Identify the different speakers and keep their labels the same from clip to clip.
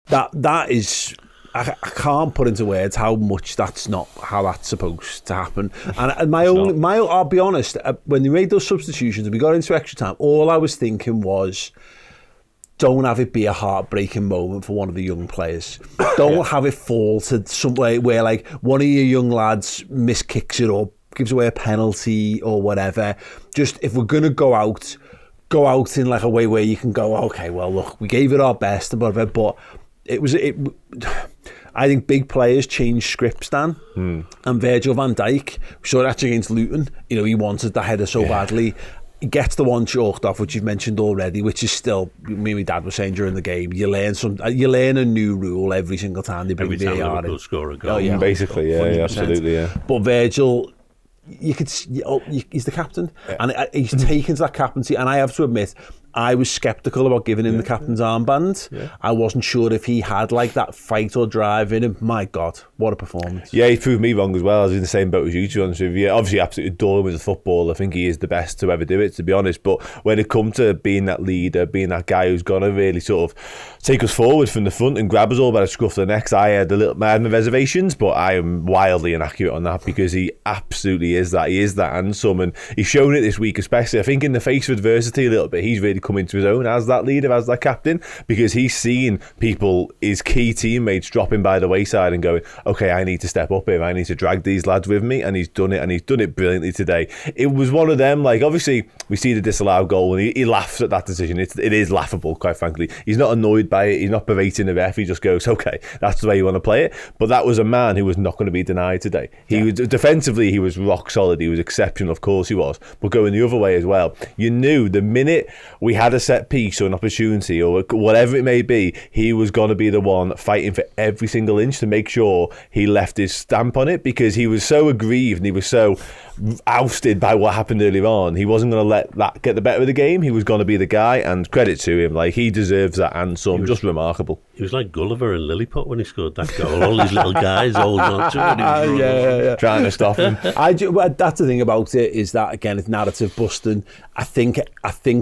Speaker 1: that is. I can't put into words how much that's not how that's supposed to happen. And I'll be honest, when they made those substitutions and we got into extra time, all I was thinking was, don't have it be a heartbreaking moment for one of the young players. Don't have it fall to some way where like one of your young lads miskicks it up, gives away a penalty or whatever. Just if we're gonna go out in like a way where you can go, okay, well look, we gave it our best and whatever, but I think big players change scripts, Dan. And Virgil van Dijk, we saw it actually against Luton. You know, he wanted the header so badly. He gets the one chalked off, which you've mentioned already, which is still, me and my dad were saying during the game, you learn a new rule every single time they bring VAR in.
Speaker 2: Liverpool score a goal.
Speaker 1: Oh, yeah.
Speaker 3: Basically, yeah, absolutely, yeah.
Speaker 1: But Virgil, you could see, he's the captain, and he's taken to that captaincy, and I have to admit, I was sceptical about giving him the captain's armband. I wasn't sure if he had like that fight or drive in him. My God, what a performance.
Speaker 3: Yeah, he proved me wrong as well. I was in the same boat as you, to be honest with you. Obviously, absolutely adore him as a footballer. I think he is the best to ever do it, to be honest. But when it comes to being that leader, being that guy who's going to really sort of take us forward from the front and grab us all by the scruff of the necks, I had my reservations, but I am wildly inaccurate on that because he absolutely is that. He is that handsome, and he's shown it this week, especially. I think in the face of adversity a little bit, he's really come into his own as that leader, as that captain, because he's seen people, his key teammates, dropping by the wayside and going, okay, I need to step up here, I need to drag these lads with me, and he's done it brilliantly today. It was one of them, like, obviously we see the disallowed goal and he laughs at that decision. It is laughable, quite frankly. He's not annoyed by it, he's not berating the ref, he just goes, okay, that's the way you want to play it. But that was a man who was not going to be denied today. He was defensively, he was rock solid, he was exceptional, of course he was, but going the other way as well, you knew the minute we had a set piece or an opportunity or whatever it may be, he was going to be the one fighting for every single inch to make sure he left his stamp on it, because he was so aggrieved and he was so ousted by what happened earlier on. He wasn't going to let that get the better of the game. He was going to be the guy, and credit to him, like, he deserves that, and some. Just remarkable.
Speaker 2: He was like Gulliver and Lilliput when he scored that goal. All these little guys holding on to it.
Speaker 1: Yeah.
Speaker 3: Trying to stop him.
Speaker 1: That's the thing about it, is that, again, it's narrative busting. I think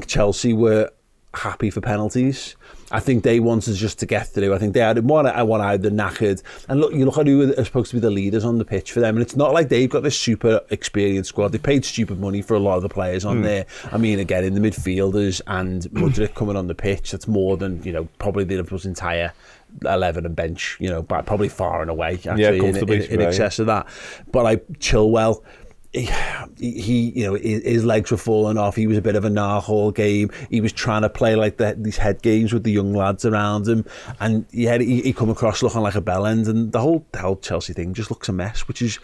Speaker 1: Chelsea were happy for penalties. I think they wanted just to get through. I think they had one out, they're knackered. And you look at who are supposed to be the leaders on the pitch for them, and it's not like they've got this super experienced squad. They paid stupid money for a lot of the players on there. I mean, again, in the midfielders and Mudryk coming on the pitch, that's more than, probably the Liverpool's entire 11 and bench, but probably far and away, actually, in excess of that. But like Chilwell, he his legs were falling off. He was a bit of a narc all game. He was trying to play like these head games with the young lads around him, and he come across looking like a bellend, and the whole Chelsea thing just looks a mess, which is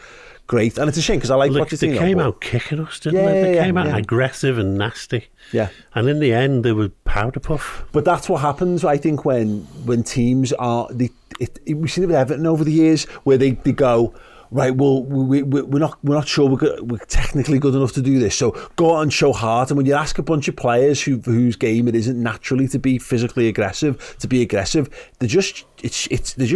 Speaker 1: great. And it's a shame, because I like what you're saying.
Speaker 2: They came out kicking us, didn't they? They came out aggressive and nasty.
Speaker 1: Yeah. And
Speaker 2: in the end, they were powder puff.
Speaker 1: But that's what happens, I think, when teams are... We've seen it with Everton over the years, where they go, right, well, we're not sure we're technically good enough to do this, so go out and show heart. And when you ask a bunch of players whose game it isn't naturally to be physically aggressive, they're just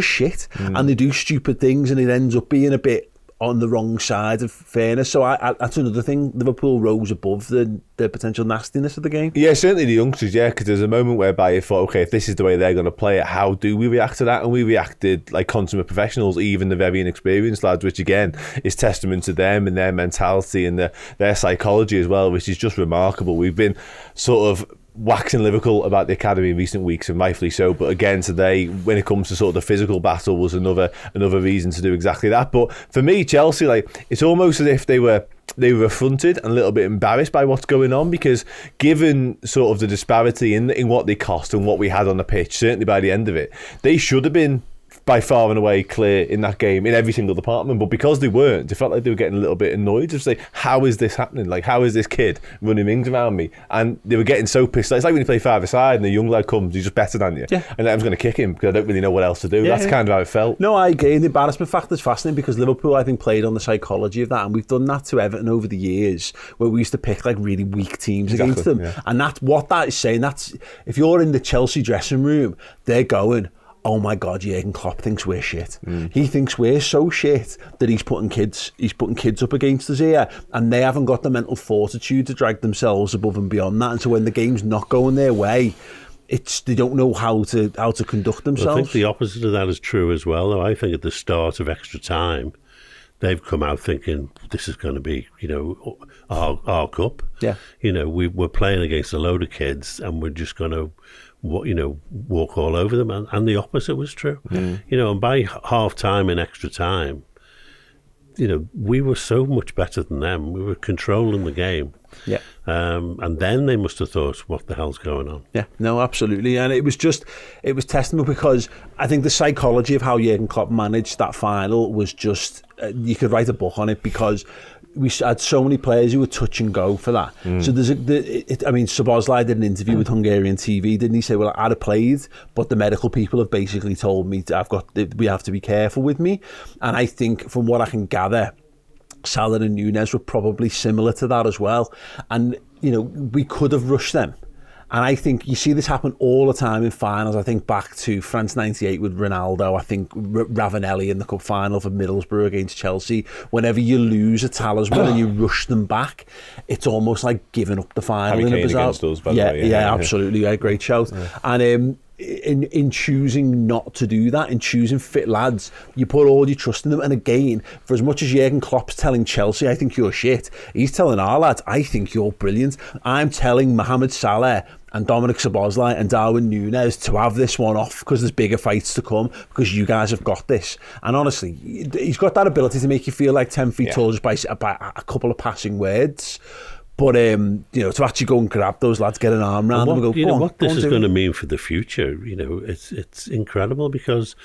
Speaker 1: shit, and they do stupid things, and it ends up being a bit on the wrong side of fairness. So that's another thing. Liverpool rose above the potential nastiness of the game.
Speaker 3: Yeah, certainly the youngsters, because there's a moment whereby you thought, okay, if this is the way they're going to play it, how do we react to that? And we reacted like consummate professionals, even the very inexperienced lads, which again is testament to them and their mentality and their psychology as well, which is just remarkable. We've been sort of waxing lyrical about the academy in recent weeks, and rightfully so, but again today, when it comes to sort of the physical battle, was another reason to do exactly that. But for me, Chelsea, like, it's almost as if they were affronted and a little bit embarrassed by what's going on, because given sort of the disparity in what they cost and what we had on the pitch, certainly by the end of it, they should have been by far and away clear in that game in every single department, but because they weren't, they felt like they were getting a little bit annoyed. Just like, how is this happening? Like, how is this kid running rings around me? And they were getting so pissed. It's like when you play five-a-side and the young lad comes, he's just better than you, and I'm going to kick him because I don't really know what else to do. That's kind of how it felt.
Speaker 1: No, I agree. The embarrassment factor is fascinating, because Liverpool, I think, played on the psychology of that, and we've done that to Everton over the years, where we used to pick like really weak teams against them, and that's what that is saying. That's, if you're in the Chelsea dressing room, they're going, oh my God, Jurgen Klopp thinks we're shit. He thinks we're so shit that he's putting kids up against us here, and they haven't got the mental fortitude to drag themselves above and beyond that. And so when the game's not going their way, they don't know how to conduct themselves.
Speaker 2: I think the opposite of that is true as well, though. I think at the start of extra time, they've come out thinking this is going to be, our cup.
Speaker 1: Yeah.
Speaker 2: We're playing against a load of kids and we're just going to, walk all over them. And the opposite was true. And by half time and extra time, we were so much better than them. We were controlling the game.
Speaker 1: Yeah.
Speaker 2: And then they must have thought, what the hell's going on?
Speaker 1: Yeah, no, absolutely. And it was testament, because I think the psychology of how Jurgen Klopp managed that final was just, you could write a book on it, because we had so many players who were touch and go for that. So Szoboszlai did an interview with Hungarian TV, didn't he? Say, well, I'd have played, but the medical people have basically told me we have to be careful with me. And I think, from what I can gather, Salah and Núñez were probably similar to that as well. And, we could have rushed them. And I think you see this happen all the time in finals. I think back to France 98 with Ronaldo. I think Ravanelli in the cup final for Middlesbrough against Chelsea. Whenever you lose a talisman and you rush them back, it's almost like giving up the final.
Speaker 3: Harry Kane against us, by the way.
Speaker 1: Yeah, absolutely. Yeah, great shout. Yeah. And in choosing not to do that, in choosing fit lads, you put all your trust in them. And again, for as much as Jurgen Klopp's telling Chelsea, I think you're shit, he's telling our lads, I think you're brilliant. I'm telling Mohamed Salah and Dominic Szoboszlai and Darwin Núñez to have this one off, because there's bigger fights to come, because you guys have got this. And honestly, he's got that ability to make you feel like 10 feet tall just by a couple of passing words. But to actually go and grab those lads, get an arm around them and go,
Speaker 2: what this is going to mean for the future, it's incredible, because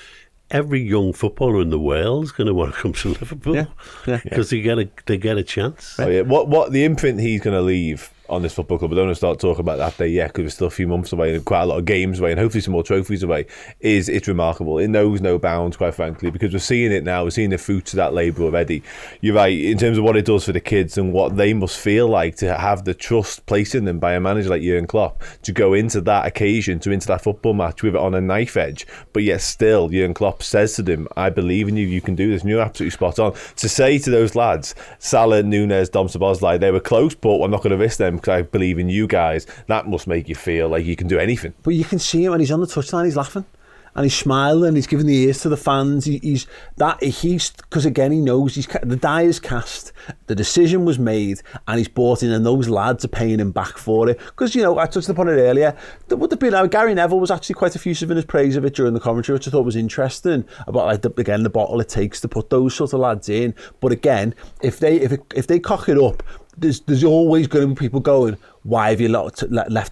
Speaker 2: every young footballer in the world is going to want to come to Liverpool, because they get a chance.
Speaker 3: Oh, yeah. What the imprint he's going to leave on this football club, I don't want to start talking about that day yet, because we're still a few months away and quite a lot of games away and hopefully some more trophies away, it's remarkable. It knows no bounds, quite frankly, because we're seeing it now. We're seeing the fruits of that labour already. You're right, in terms of what it does for the kids and what they must feel like to have the trust placed in them by a manager like Jurgen Klopp, to go into that occasion, into that football match with it on a knife edge, but yet still Jurgen Klopp says to them, I believe in you, you can do this, and you're absolutely spot on. To say to those lads, Salah, Núñez, Dom Szoboszlai, they were close, but I'm not going to risk them because I believe in you guys, that must make you feel like you can do anything.
Speaker 1: But you can see him when he's on the touchline, he's laughing and he's smiling, he's giving the ears to the fans. He's because again, he knows the die is cast, the decision was made, and he's bought in, and those lads are paying him back for it. Because I touched upon it earlier, there would have been, Gary Neville was actually quite effusive in his praise of it during the commentary, which I thought was interesting, about the bottle it takes to put those sort of lads in. But again, if they cock it up, there's always going to be people going, why have you left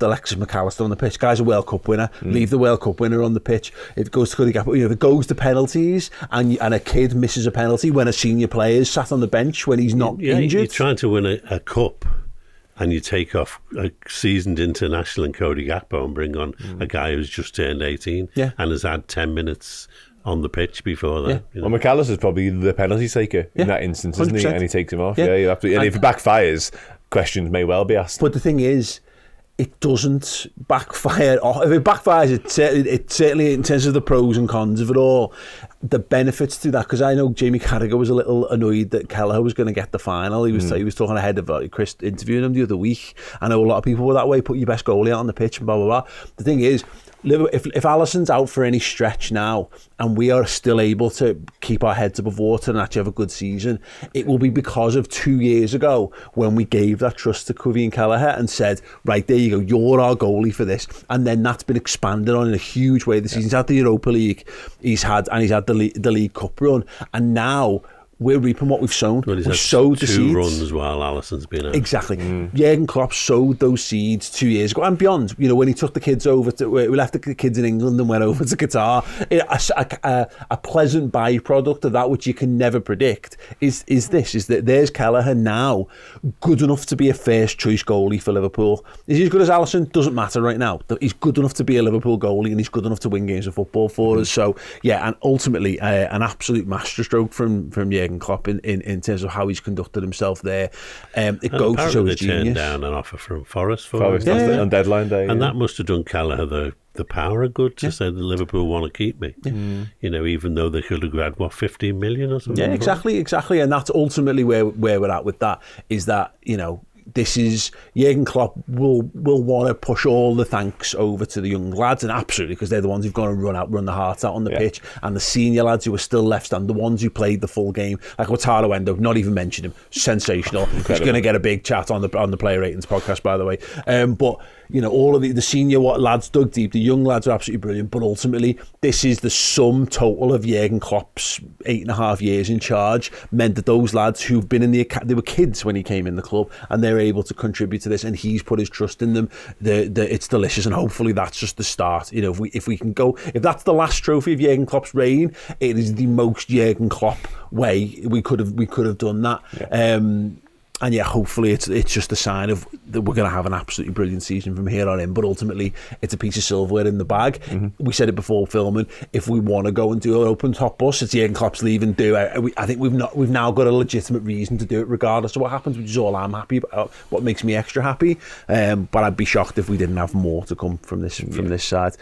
Speaker 1: Alexis McAllister on the pitch? Guy's a World Cup winner. Leave the World Cup winner on the pitch. If it goes to if it goes to penalties and a kid misses a penalty when a senior player is sat on the bench when he's not injured.
Speaker 2: You're trying to win a cup and you take off a seasoned international in Cody Gakpo and bring on a guy who's just turned 18 and has had 10 minutes on the pitch before that.
Speaker 3: Well, McAllister's probably the penalty taker in that instance, isn't 100%. He? And he takes him off. Yeah, absolutely. And if it backfires, questions may well be asked.
Speaker 1: But the thing is, it doesn't backfire. If it backfires, it certainly, in terms of the pros and cons of it all, the benefits to that, because I know Jamie Carragher was a little annoyed that Kelleher was going to get the final. He was talking ahead of Chris interviewing him the other week. I know a lot of people were that way, put your best goalie out on the pitch and blah, blah, blah. The thing is, if Alisson's out for any stretch now and we are still able to keep our heads above water and actually have a good season, it will be because of 2 years ago when we gave that trust to Kvien Kelleher and said, right, there you go, you're our goalie for this. And then that's been expanded on in a huge way this season. He's had the Europa League, he's had the League Cup run, and now we're reaping what we've sown.
Speaker 2: Well,
Speaker 1: we've sowed the seeds.
Speaker 2: 2 runs while Alisson's been out.
Speaker 1: Exactly. Jurgen Klopp sowed those seeds 2 years ago and beyond. When he took the kids over we left the kids in England and went over to Qatar. A pleasant byproduct of that, which you can never predict, is that there's Kelleher now, good enough to be a first choice goalie for Liverpool. Is he as good as Alisson? Doesn't matter right now. He's good enough to be a Liverpool goalie, and he's good enough to win games of football for us. So yeah, and ultimately an absolute masterstroke from Jurgen Klopp in terms of how he's conducted himself there. It goes to show his genius.
Speaker 2: They turned down an offer from Forest
Speaker 3: on deadline day,
Speaker 2: and that must have done Kelleher the power of good to say that Liverpool want to keep me. Even though they could have had 15 million or something.
Speaker 1: Yeah, exactly, and that's ultimately where we're at with that. Is that this is Jurgen Klopp will want to push all the thanks over to the young lads, and absolutely, because they're the ones who've gone and run the hearts out on the pitch, and the senior lads who are still left stand, the ones who played the full game, like Wataru Endo, not even mention him, sensational. He's going to get a big chat on the player ratings podcast, by the way. But you know, all of the senior lads dug deep. The young lads are absolutely brilliant, but ultimately, this is the sum total of Jurgen Klopp's 8.5 years in charge. Meant that those lads who've been in they were kids when he came in the club, and they're able to contribute to this, and he's put his trust in them. It's delicious, and hopefully that's just the start. You know, if we can go, if that's the last trophy of Jurgen Klopp's reign, it is the most Jurgen Klopp way we could have done that. And yeah, hopefully it's just a sign of that we're going to have an absolutely brilliant season from here on in. But ultimately, it's a piece of silverware in the bag. We said it before filming. If we want to go and do an open top bus, it's Jurgen Klopp's leave and do it. I think we've now got a legitimate reason to do it, regardless of what happens, which is all I'm happy about. What makes me extra happy. But I'd be shocked if we didn't have more to come from this side.